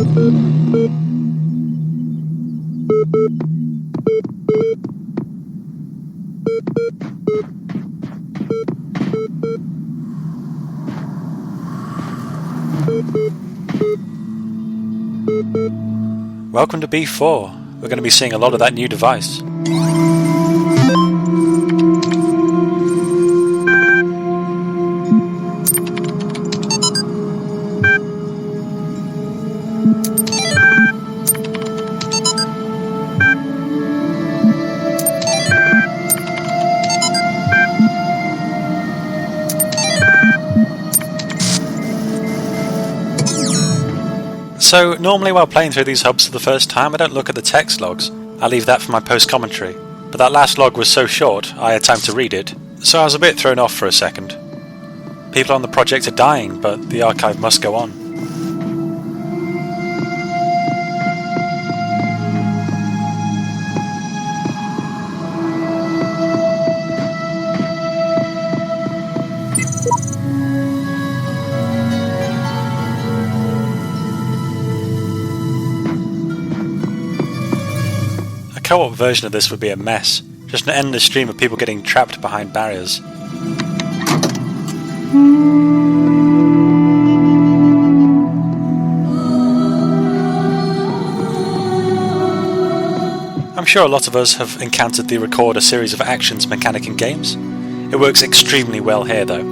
Welcome to B-4. We're going to be seeing a lot of that new device. So normally while playing through these hubs for the first time I don't look at the text logs, I leave that for my post-commentary, but that last log was so short I had time to read it, so I was a bit thrown off for a second. People on the project are dying, but the archive must go on. A co-op version of this would be a mess, just an endless stream of people getting trapped behind barriers. I'm sure a lot of us have encountered the record a series of actions mechanic in games. It works extremely well here though.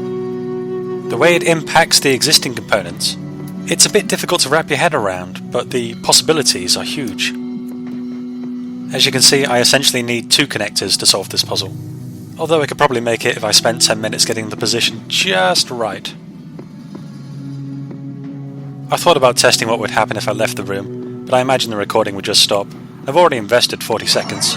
The way it impacts the existing components, it's a bit difficult to wrap your head around, but the possibilities are huge. As you can see, I essentially need 2 connectors to solve this puzzle, although I could probably make it if I spent 10 minutes getting the position just right. I thought about testing what would happen if I left the room, but I imagine the recording would just stop. I've already invested 40 seconds.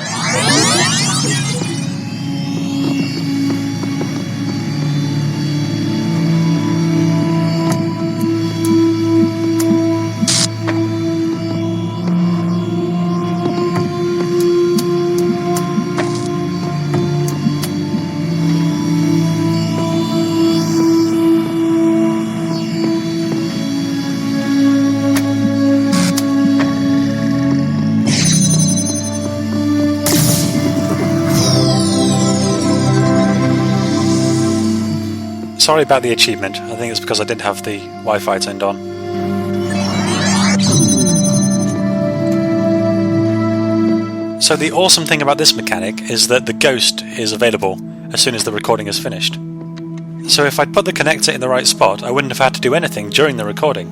Sorry about the achievement, I think it's because I didn't have the Wi-Fi turned on. So the awesome thing about this mechanic is that the ghost is available as soon as the recording is finished. So if I'd put the connector in the right spot, I wouldn't have had to do anything during the recording.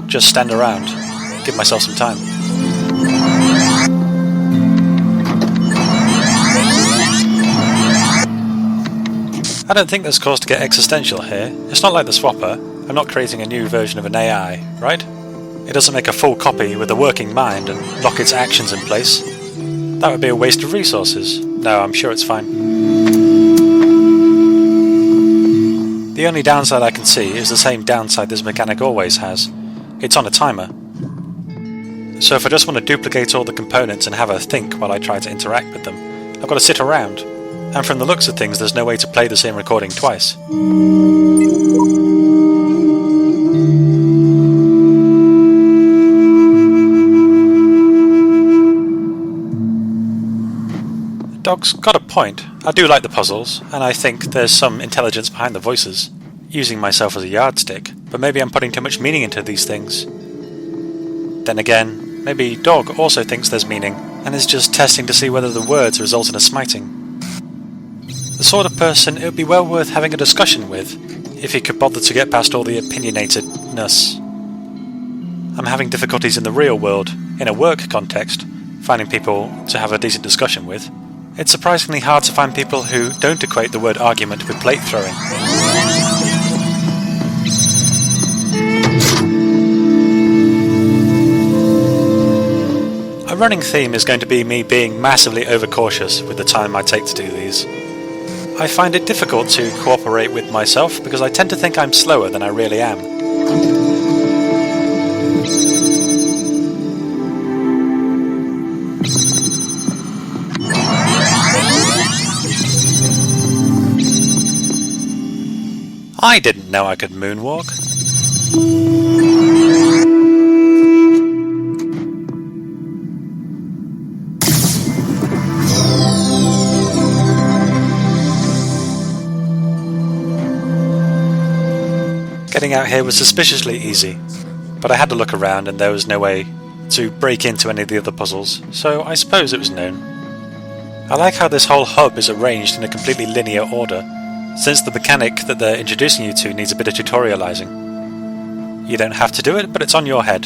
Just stand around, give myself some time. I don't think there's cause to get existential here. It's not like the swapper. I'm not creating a new version of an AI, right? It doesn't make a full copy with a working mind and lock its actions in place. That would be a waste of resources. No, I'm sure it's fine. The only downside I can see is the same downside this mechanic always has. It's on a timer. So if I just want to duplicate all the components and have a think while I try to interact with them, I've got to sit around. And from the looks of things, there's no way to play the same recording twice. The dog's got a point. I do like the puzzles, and I think there's some intelligence behind the voices, using myself as a yardstick, but maybe I'm putting too much meaning into these things. Then again, maybe dog also thinks there's meaning, and is just testing to see whether the words result in a smiting. The sort of person it would be well worth having a discussion with, if he could bother to get past all the opinionatedness. I'm having difficulties in the real world, in a work context, finding people to have a decent discussion with. It's surprisingly hard to find people who don't equate the word argument with plate throwing. A running theme is going to be me being massively overcautious with the time I take to do these. I find it difficult to cooperate with myself because I tend to think I'm slower than I really am. I didn't know I could moonwalk. Getting out here was suspiciously easy, but I had to look around and there was no way to break into any of the other puzzles, so I suppose it was known. I like how this whole hub is arranged in a completely linear order, since the mechanic that they're introducing you to needs a bit of tutorializing. You don't have to do it, but it's on your head.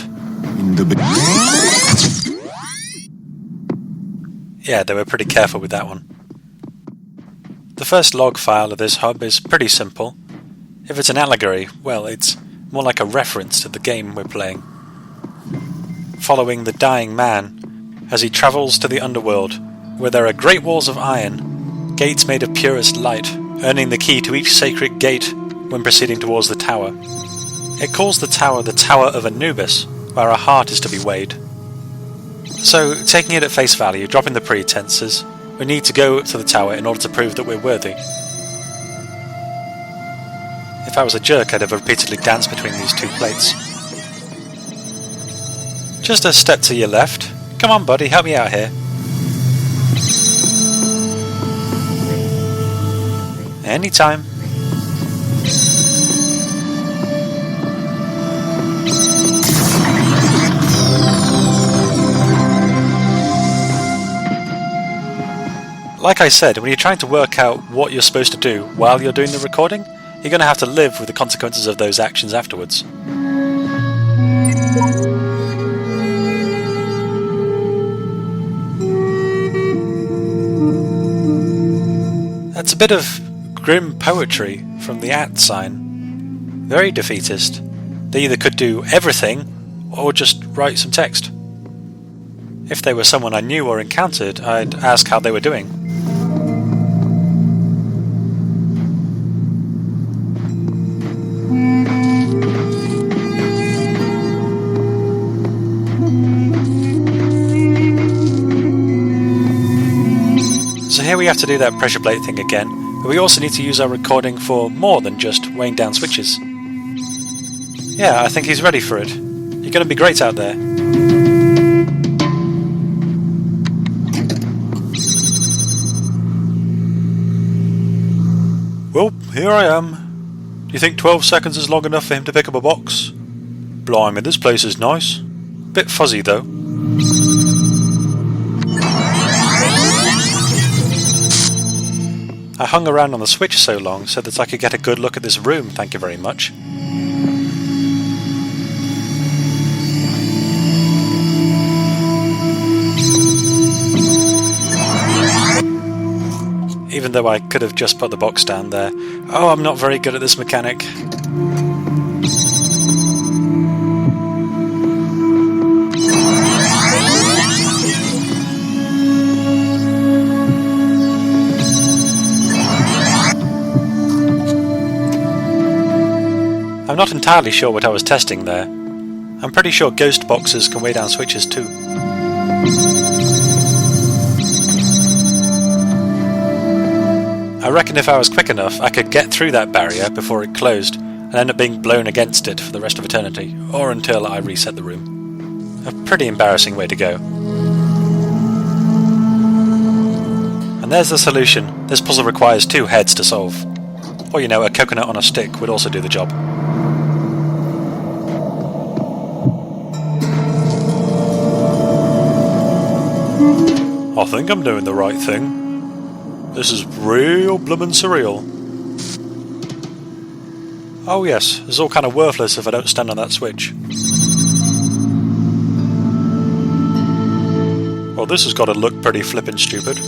Yeah, they were pretty careful with that one. The first log file of this hub is pretty simple. If it's an allegory, well, it's more like a reference to the game we're playing. Following the dying man as he travels to the underworld, where there are great walls of iron, gates made of purest light, earning the key to each sacred gate when proceeding towards the tower. It calls the Tower of Anubis, where our heart is to be weighed. So, taking it at face value, dropping the pretenses, we need to go to the tower in order to prove that we're worthy. If I was a jerk, I'd have repeatedly danced between these two plates. Just a step to your left. Come on, buddy, help me out here. Anytime. Like I said, when you're trying to work out what you're supposed to do while you're doing the recording, you're going to have to live with the consequences of those actions afterwards. That's a bit of grim poetry from the @ sign. Very defeatist. They either could do everything or just write some text. If they were someone I knew or encountered, I'd ask how they were doing. So here we have to do that pressure plate thing again, but we also need to use our recording for more than just weighing down switches. Yeah, I think he's ready for it. You're going to be great out there. Well, here I am. Do you think 12 seconds is long enough for him to pick up a box? Blimey, this place is nice. Bit fuzzy though. I hung around on the switch so long so that I could get a good look at this room, thank you very much. Even though I could have just put the box down there. Oh, I'm not very good at this mechanic. I'm not entirely sure what I was testing there. I'm pretty sure ghost boxes can weigh down switches too. I reckon if I was quick enough, I could get through that barrier before it closed and end up being blown against it for the rest of eternity, or until I reset the room. A pretty embarrassing way to go. And there's the solution. This puzzle requires 2 heads to solve. Or, you know, a coconut on a stick would also do the job. I think I'm doing the right thing. This is real bloomin' surreal. Oh yes, it's all kind of worthless if I don't stand on that switch. Well, this has got to look pretty flippin' stupid.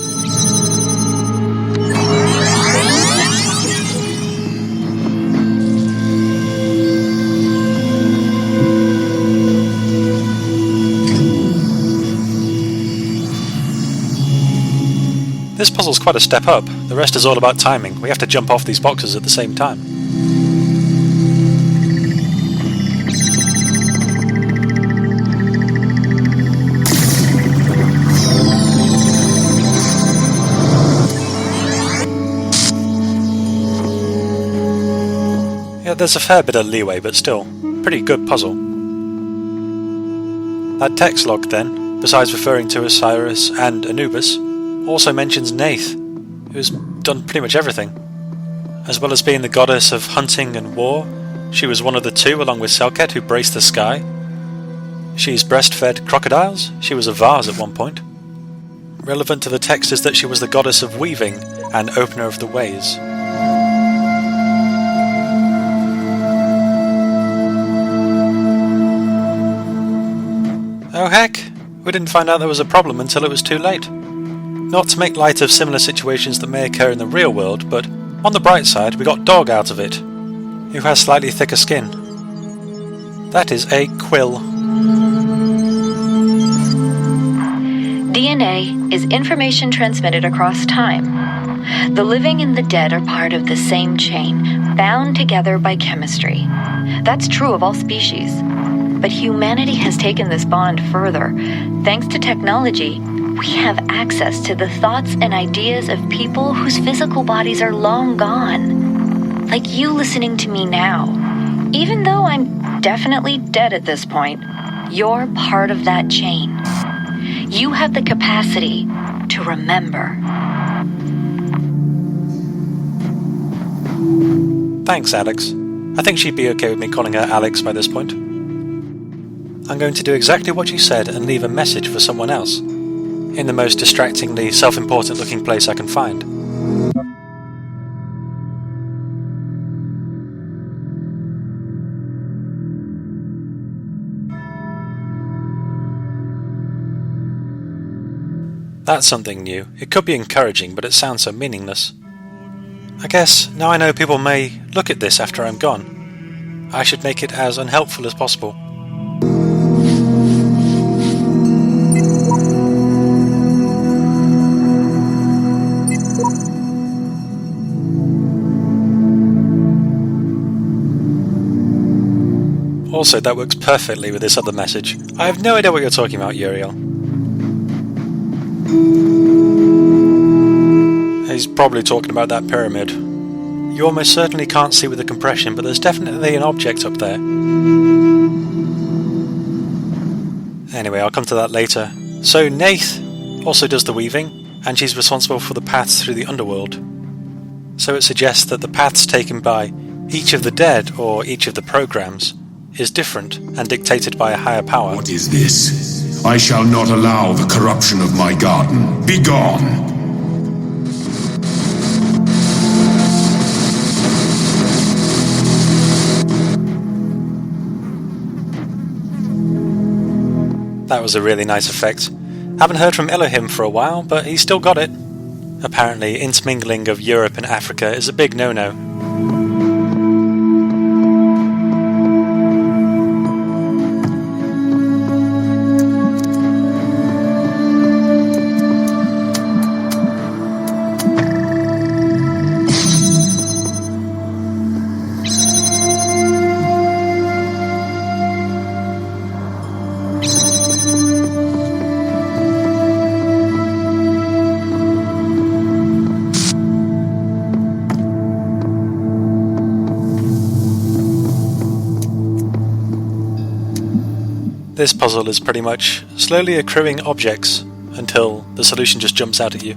This puzzle's quite a step up. The rest is all about timing. We have to jump off these boxes at the same time. Yeah, there's a fair bit of leeway, but still, pretty good puzzle. That text log then, besides referring to Osiris and Anubis, also mentions Neith, who's done pretty much everything. As well as being the goddess of hunting and war, She was one of the two, along with Selket, who braced the sky. She's breastfed crocodiles. She was a vase at one point. Relevant to the text is that she was the goddess of weaving and opener of the ways. Oh heck, we didn't find out there was a problem until it was too late. Not to make light of similar situations that may occur in the real world, but on the bright side, we got Dog out of it, who has slightly thicker skin. That is a quill. DNA is information transmitted across time. The living and the dead are part of the same chain, bound together by chemistry. That's true of all species. But humanity has taken this bond further. Thanks to technology, we have access to the thoughts and ideas of people whose physical bodies are long gone. Like you listening to me now. Even though I'm definitely dead at this point, you're part of that chain. You have the capacity to remember. Thanks, Alex. I think she'd be okay with me calling her Alex by this point. I'm going to do exactly what you said and leave a message for someone else, in the most distractingly self-important looking place I can find. That's something new. It could be encouraging, but it sounds so meaningless. I guess, now I know people may look at this after I'm gone, I should make it as unhelpful as possible. Also, that works perfectly with this other message. I have no idea what you're talking about, Uriel. He's probably talking about that pyramid. You almost certainly can't see with the compression, but there's definitely an object up there. Anyway, I'll come to that later. So Nath also does the weaving, and she's responsible for the paths through the underworld. So it suggests that the paths taken by each of the dead, or each of the programs, is different and dictated by a higher power. What is this? I shall not allow the corruption of my garden. Be gone! That was a really nice effect. Haven't heard from Elohim for a while, but he's still got it. Apparently, intermingling of Europe and Africa is a big no-no. This puzzle is pretty much slowly accruing objects until the solution just jumps out at you.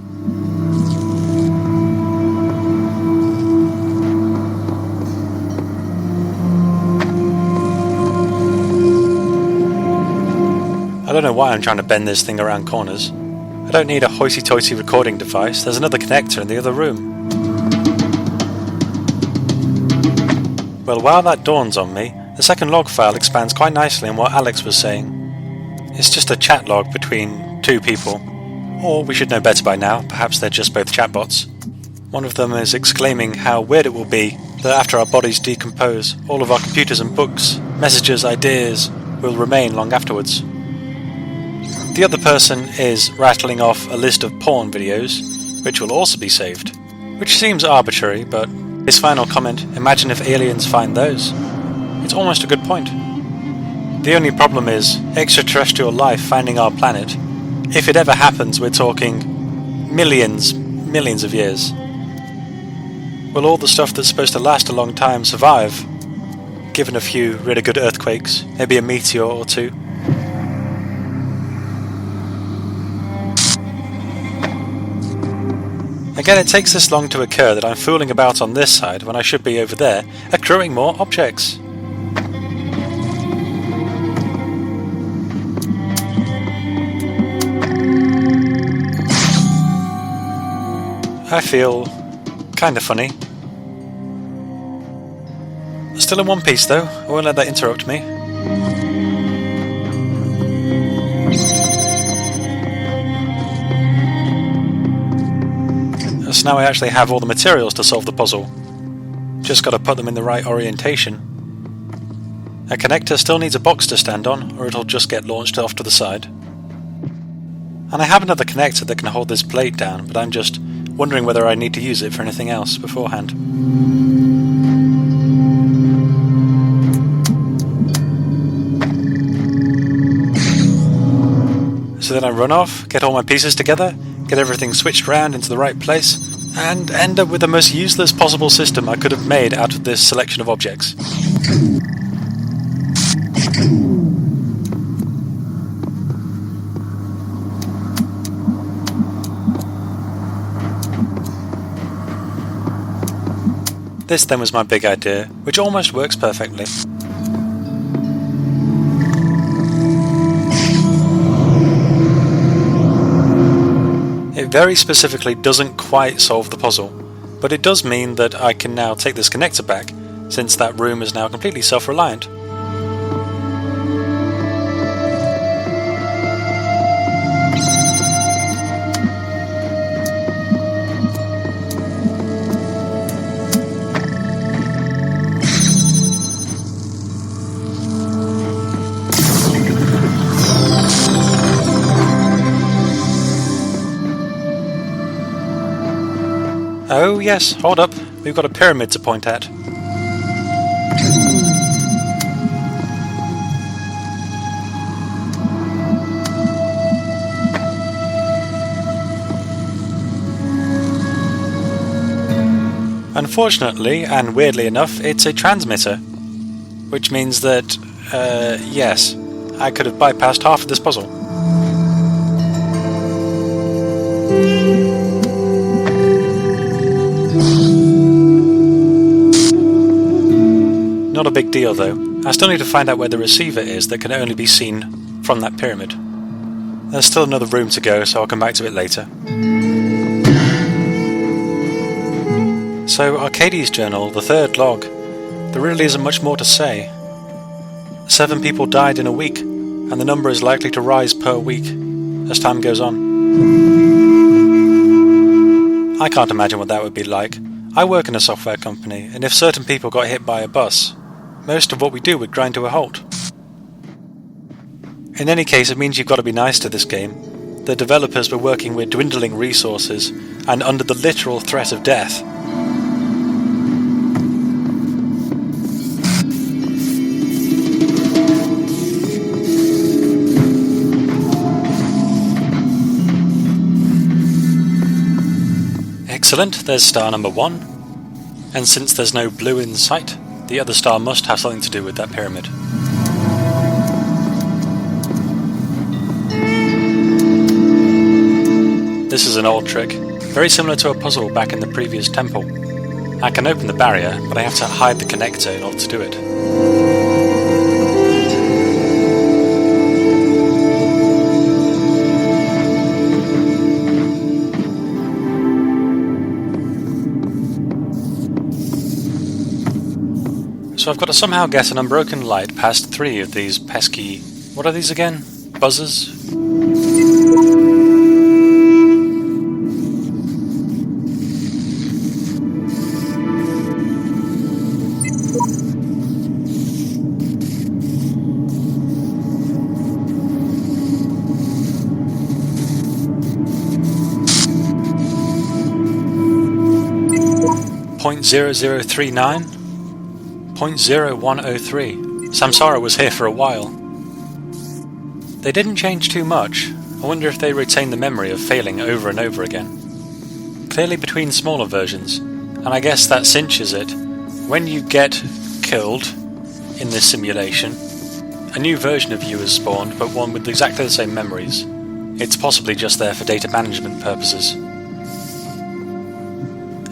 I don't know why I'm trying to bend this thing around corners. I don't need a hoity-toity recording device, there's another connector in the other room. Well, while that dawns on me, the second log file expands quite nicely on what Alex was saying. It's just a chat log between two people. Or we should know better by now, perhaps they're just both chatbots. One of them is exclaiming how weird it will be that after our bodies decompose, all of our computers and books, messages, ideas will remain long afterwards. The other person is rattling off a list of porn videos, which will also be saved. Which seems arbitrary, but his final comment, imagine if aliens find those. It's almost a good point. The only problem is extraterrestrial life finding our planet. If it ever happens, we're talking millions of years. Will all the stuff that's supposed to last a long time survive? Given a few really good earthquakes, maybe a meteor or two. Again, it takes this long to occur that I'm fooling about on this side when I should be over there, accruing more objects. I feel kinda funny. Still in one piece though, I won't let that interrupt me. So now I actually have all the materials to solve the puzzle. Just gotta put them in the right orientation. A connector still needs a box to stand on, or it'll just get launched off to the side. And I have another connector that can hold this plate down, but I'm just wondering whether I need to use it for anything else beforehand. So then I run off, get all my pieces together, get everything switched around into the right place, and end up with the most useless possible system I could have made out of this selection of objects. This then was my big idea, which almost works perfectly. It very specifically doesn't quite solve the puzzle, but it does mean that I can now take this connector back, since that room is now completely self-reliant. Oh yes, hold up, we've got a pyramid to point at. Unfortunately, and weirdly enough, it's a transmitter. Which means that, yes, I could have bypassed half of this puzzle. Not a big deal though. I still need to find out where the receiver is that can only be seen from that pyramid. There's still another room to go, so I'll come back to it later. So, Arcadie's journal, the third log. There really isn't much more to say. 7 people died in a week, and the number is likely to rise per week as time goes on. I can't imagine what that would be like. I work in a software company, and if certain people got hit by a bus, most of what we do would grind to a halt. In any case, it means you've got to be nice to this game. The developers were working with dwindling resources, and under the literal threat of death. Excellent, there's star number 1. And since there's no blue in sight, the other star must have something to do with that pyramid. This is an old trick, very similar to a puzzle back in the previous temple. I can open the barrier, but I have to hide the connector in order to do it. So I've got to somehow get an unbroken light past 3 of these pesky... what are these again? Buzzers? .0039? 0.0103. Samsara was here for a while. They didn't change too much. I wonder if they retain the memory of failing over and over again. Clearly between smaller versions, and I guess that cinches it. When you get killed in this simulation, a new version of you is spawned, but one with exactly the same memories. It's possibly just there for data management purposes.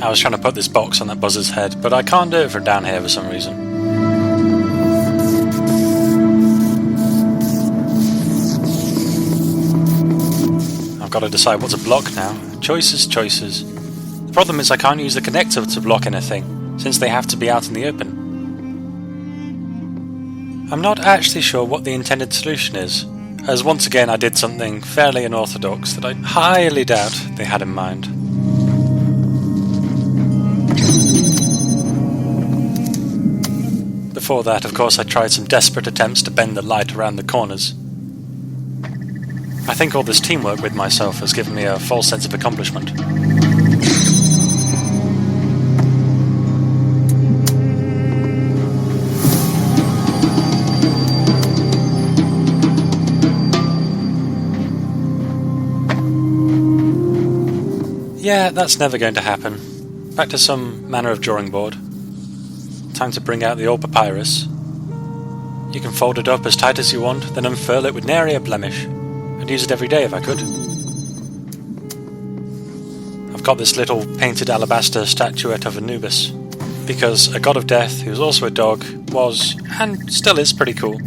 I was trying to put this box on that buzzer's head, but I can't do it from down here for some reason. I've got to decide what to block now. Choices, choices. The problem is I can't use the connector to block anything, since they have to be out in the open. I'm not actually sure what the intended solution is, as once again I did something fairly unorthodox that I highly doubt they had in mind. Before that, of course, I tried some desperate attempts to bend the light around the corners. I think all this teamwork with myself has given me a false sense of accomplishment. Yeah, that's never going to happen. Back to some manner of drawing board. Time to bring out the old papyrus. You can fold it up as tight as you want, then unfurl it with nary a blemish. I'd use it every day if I could. I've got this little painted alabaster statuette of Anubis, because a god of death who's also a dog was, and still is, pretty cool.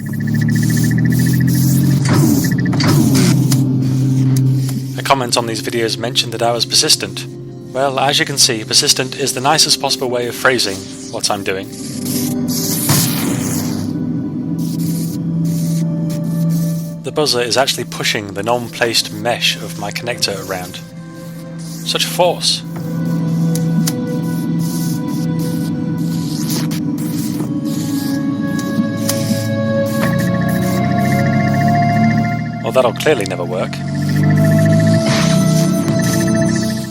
A comment on these videos mentioned that I was persistent. Well, as you can see, persistent is the nicest possible way of phrasing what I'm doing. The buzzer is actually pushing the non-placed mesh of my connector around. Such force! Well, that'll clearly never work.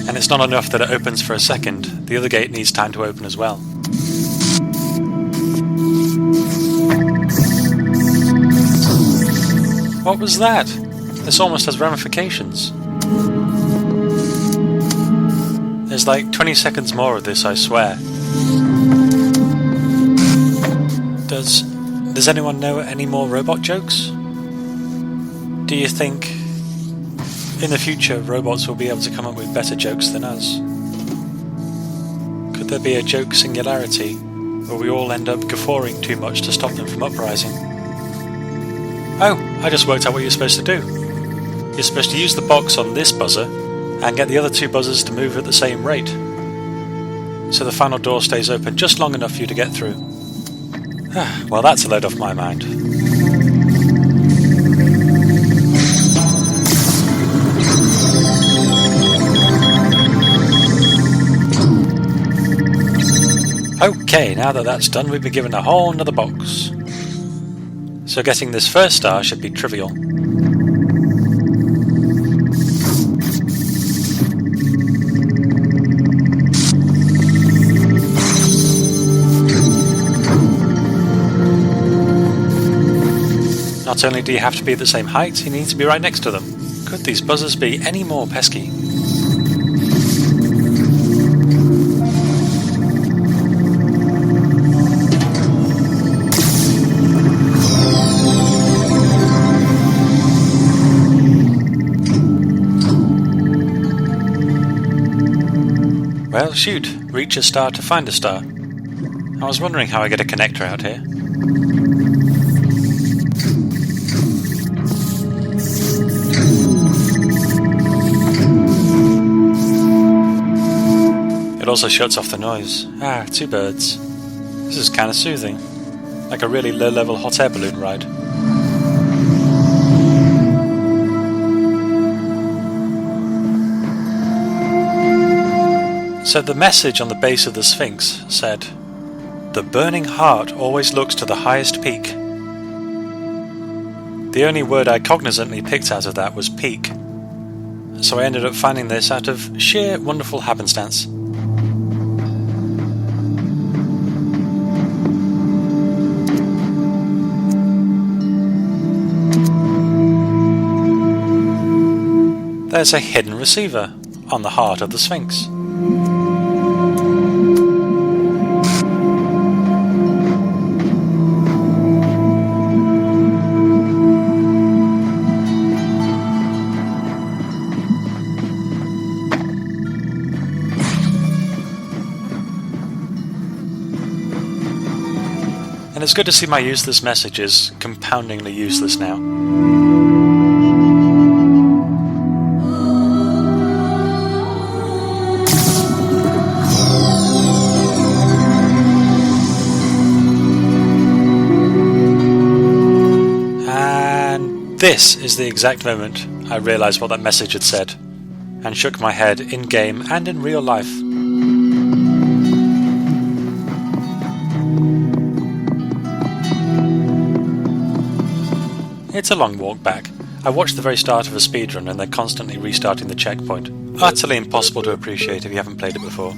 And it's not enough that it opens for a second, the other gate needs time to open as well. What was that? This almost has ramifications. There's like 20 seconds more of this, I swear. Does anyone know any more robot jokes? Do you think in the future robots will be able to come up with better jokes than us? Could there be a joke singularity where we all end up guffawing too much to stop them from uprising? Oh, I just worked out what you're supposed to do. You're supposed to use the box on this buzzer and get the other two buzzers to move at the same rate, so the final door stays open just long enough for you to get through. Well, that's a load off my mind. Okay, now that that's done, we've been given a whole nother box. So getting this first star should be trivial. Not only do you have to be at the same height, you need to be right next to them. Could these buzzers be any more pesky? Well, shoot. Reach a star to find a star. I was wondering how I get a connector out here. It also shuts off the noise. Ah, two birds. This is kind of soothing. Like a really low-level hot air balloon ride. So the message on the base of the Sphinx said, "The burning heart always looks to the highest peak." The only word I cognizantly picked out of that was peak, so I ended up finding this out of sheer wonderful happenstance. There's a hidden receiver on the heart of the Sphinx. And it's good to see my useless message is compoundingly useless now. is the exact moment I realised what that message had said, and shook my head in-game and in real life. It's a long walk back. I watched the very start of a speedrun and they're constantly restarting the checkpoint. Utterly impossible to appreciate if you haven't played it before.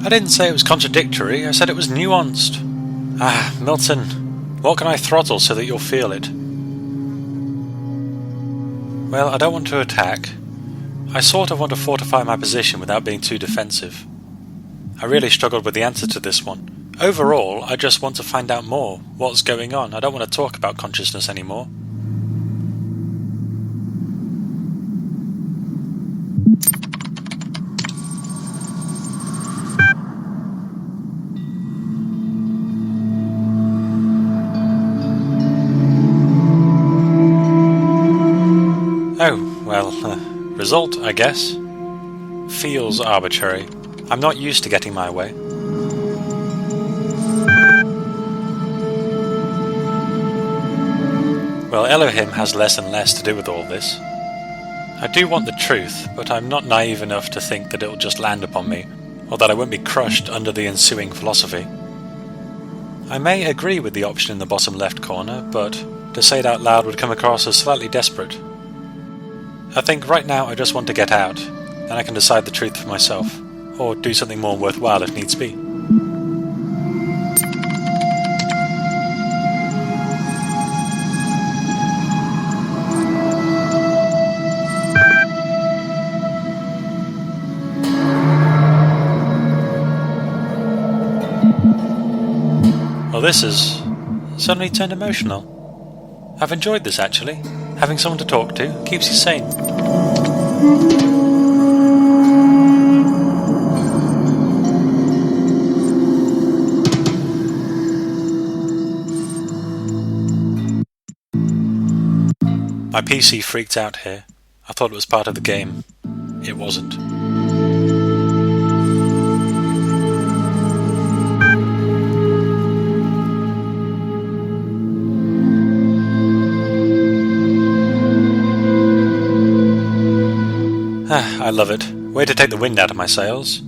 I didn't say it was contradictory, I said it was nuanced. Ah, Milton, what can I throttle so that you'll feel it? Well, I don't want to attack. I sort of want to fortify my position without being too defensive. I really struggled with the answer to this one. Overall, I just want to find out more. What's going on? I don't want to talk about consciousness anymore. Oh, well, result, I guess. Feels arbitrary. I'm not used to getting my way. Well, Elohim has less and less to do with all this. I do want the truth, but I'm not naive enough to think that it'll just land upon me, or that I won't be crushed under the ensuing philosophy. I may agree with the option in the bottom left corner, but to say it out loud would come across as slightly desperate. I think right now I just want to get out, then I can decide the truth for myself, or do something more worthwhile if needs be. Well, this has suddenly turned emotional. I've enjoyed this actually. Having someone to talk to keeps you sane. My PC freaked out here. I thought it was part of the game. It wasn't. I love it. Way to take the wind out of my sails.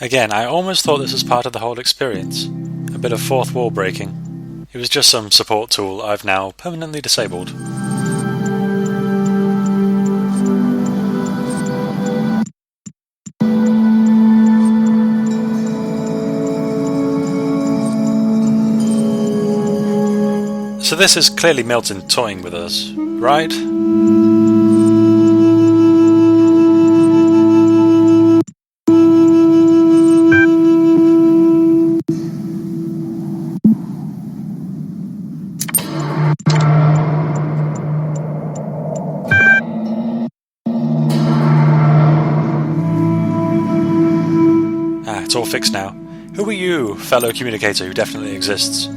Again, I almost thought this was part of the whole experience. A bit of fourth wall breaking. It was just some support tool I've now permanently disabled. So this is clearly Milton toying with us, right? It's all fixed now. Who are you, fellow communicator who definitely exists?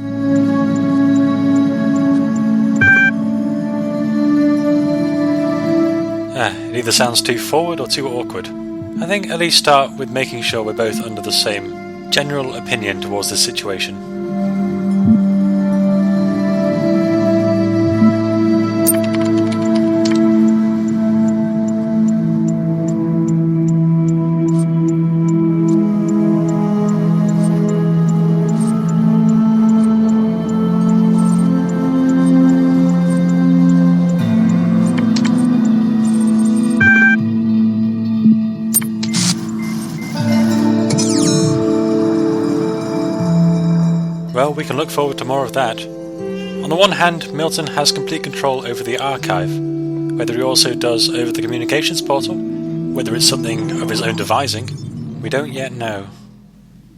It either sounds too forward or too awkward. I think at least start with making sure we're both under the same general opinion towards this situation. Well, we can look forward to more of that. On the one hand, Milton has complete control over the archive. Whether he also does over the communications portal, whether it's something of his own devising, we don't yet know.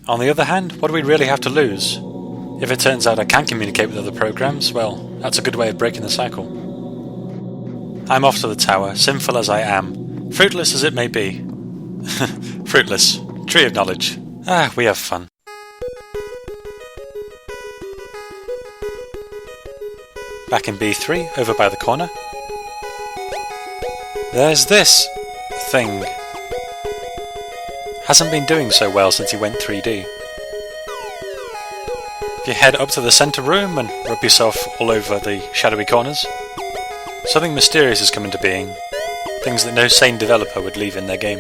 On the other hand, what do we really have to lose? If it turns out I can communicate with other programs, well, that's a good way of breaking the cycle. I'm off to the tower, sinful as I am, fruitless as it may be. Fruitless. Tree of knowledge. We have fun. Back in B3, over by the corner. There's this thing. Hasn't been doing so well since he went 3D. If you head up to the centre room and rub yourself all over the shadowy corners, something mysterious has come into being. Things that no sane developer would leave in their game.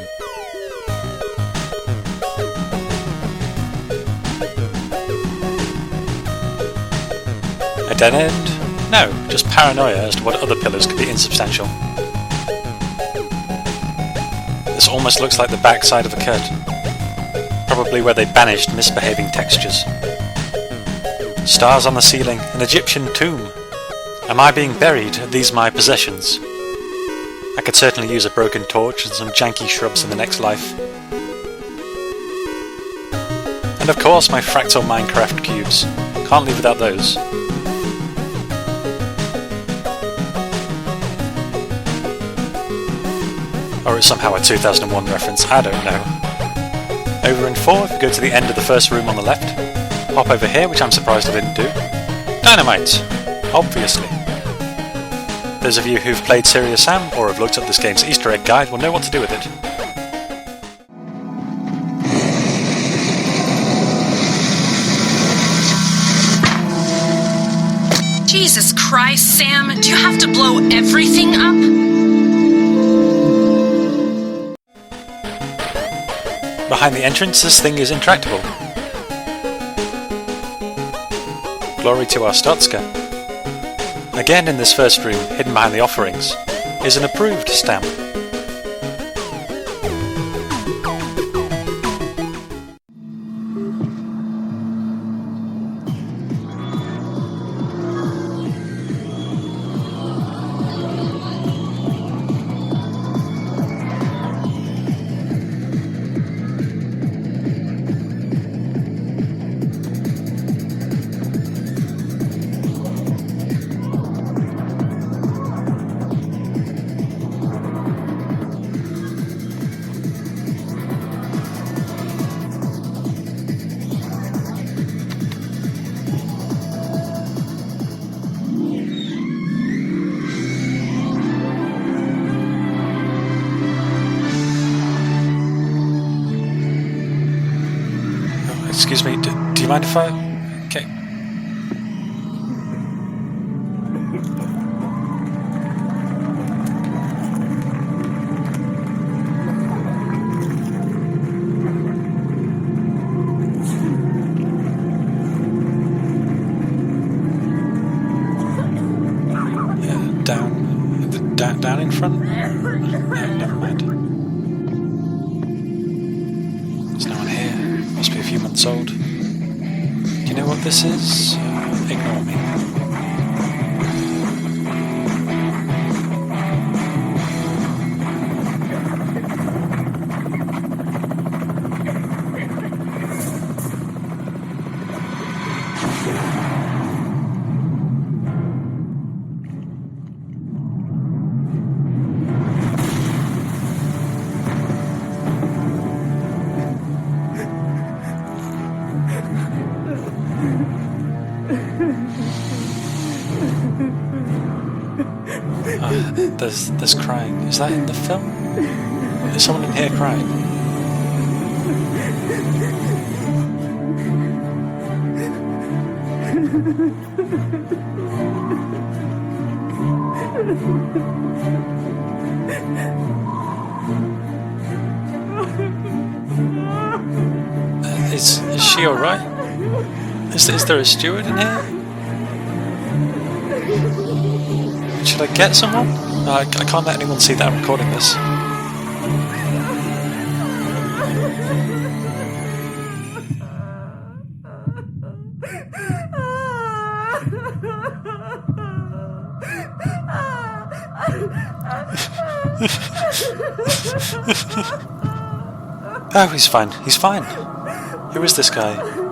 A dead end? No, just paranoia as to what other pillars could be insubstantial. This almost looks like the backside of a curtain. Probably where they banished misbehaving textures. Stars on the ceiling, an Egyptian tomb. Am I being buried? Are these my possessions? I could certainly use a broken torch and some janky shrubs in the next life. And of course my fractal Minecraft cubes. Can't live without those. Or it's somehow a 2001 reference, I don't know. Over in 4, if you go to the end of the first room on the left, hop over here, which I'm surprised I didn't do. Dynamite! Obviously. Those of you who've played Serious Sam or have looked up this game's Easter egg guide will know what to do with it. Jesus Christ, Sam, do you have to blow everything up? Behind the entrance, this thing is intractable. Glory to our Stotska. Again in this first room, hidden behind the offerings, is an approved stamp. Excuse me, do you mind if I... Okay. Down in front? No, never mind. There's no one here. Must be a few months old. Do you know what this is? Ignore me. There's crying. Is that in the film? Is someone in here crying? Is she alright? Is there a steward in here? Should I get someone? I can't let anyone see that I'm recording this. Oh, he's fine. He's fine. Who is this guy?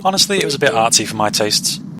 Honestly, it was a bit artsy for my tastes.